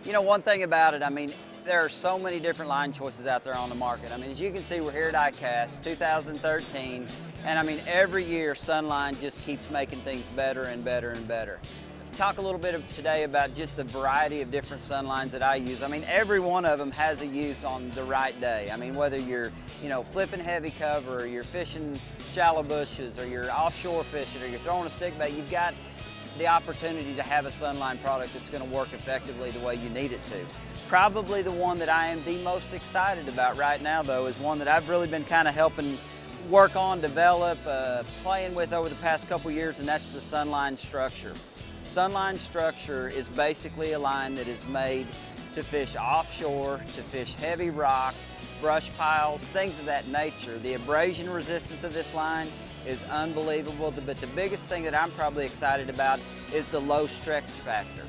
You know, one thing about it, I mean, there are so many different line choices out there on the market. I mean, as you can see, we're here at ICAST 2013, and I mean, every year Sunline just keeps making things better and better and better. Talk a little bit today about just the variety of different Sunlines that I use. I mean, every one of them has a use on the right day. I mean, whether you're, flipping heavy cover, or you're fishing shallow bushes, or you're offshore fishing, or you're throwing a stick bait, you've got the opportunity to have a Sunline product that's going to work effectively the way you need it to. Probably the one that I am the most excited about right now, though, is one that I've really been kind of helping work on, develop, playing with over the past couple years, and that's the Sunline Structure. Sunline Structure is basically a line that is made to fish offshore, to fish heavy rock, brush piles, things of that nature. The abrasion resistance of this line is unbelievable, but the biggest thing that I'm probably excited about is the low stretch factor.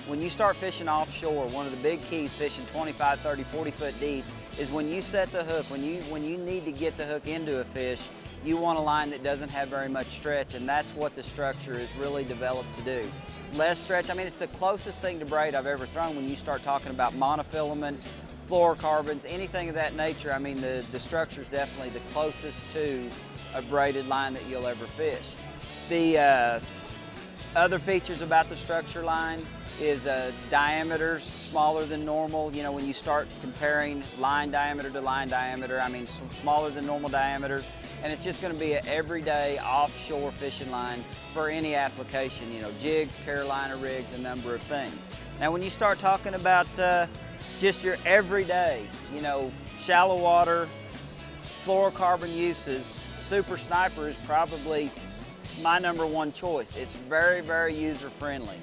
When you start fishing offshore, one of the big keys fishing 25, 30, 40 foot deep is when you set the hook, when you need to get the hook into a fish, you want a line that doesn't have very much stretch, and that's what the Structure is really developed to do. Less stretch, I mean, it's the closest thing to braid I've ever thrown when you start talking about monofilament, fluorocarbons, anything of that nature. I mean, the Structure is definitely the closest to a braided line that you'll ever fish. The other features about the Structure line is diameters smaller than normal. You know, when you start comparing line diameter to line diameter, I mean, smaller than normal diameters, and it's just going to be an everyday offshore fishing line for any application, jigs, Carolina rigs, a number of things. Now, when you start talking about just your everyday, shallow water, fluorocarbon uses, Super Sniper is probably my #1 choice. It's very, very user-friendly.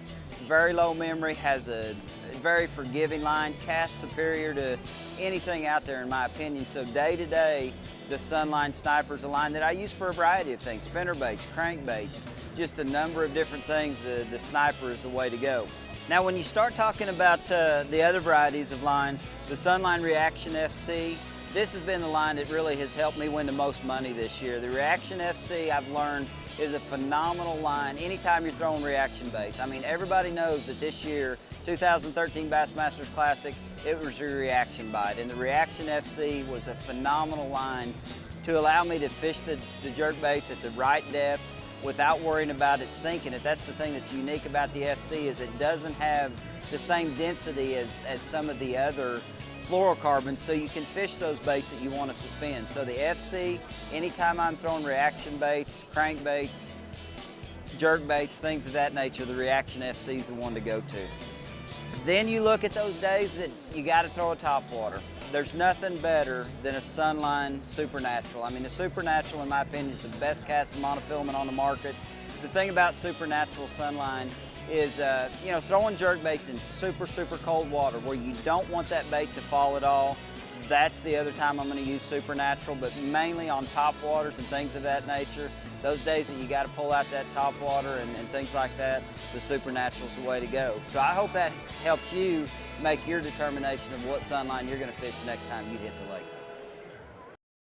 Very low memory, has a very forgiving line, casts superior to anything out there in my opinion. So day to day, the Sunline Sniper is a line that I use for a variety of things, spinnerbaits, crankbaits, just a number of different things. The Sniper is the way to go. Now when you start talking about the other varieties of line, the Sunline Reaction FC, this has been the line that really has helped me win the most money this year. The Reaction FC, I've learned, is a phenomenal line anytime you're throwing reaction baits. I mean, everybody knows that this year, 2013 Bassmasters Classic, it was your reaction bite, and the Reaction FC was a phenomenal line to allow me to fish the jerk baits at the right depth without worrying about it sinking it. That's the thing that's unique about the FC, is it doesn't have the same density as some of the other fluorocarbons, so you can fish those baits that you want to suspend. So the FC, anytime I'm throwing reaction baits, crankbaits, jerk baits, things of that nature, the Reaction FC is the one to go to. Then you look at those days that you got to throw a topwater. There's nothing better than a Sunline Supernatural. I mean, the Supernatural, in my opinion, is the best cast of monofilament on the market. The thing about Supernatural Sunline is, throwing jerk baits in super, super cold water where you don't want that bait to fall at all. That's the other time I'm going to use Supernatural, but mainly on top waters and things of that nature. Those days that you got to pull out that top water and things like that, the Supernatural is the way to go. So I hope that helps you make your determination of what Sunline you're going to fish the next time you hit the lake.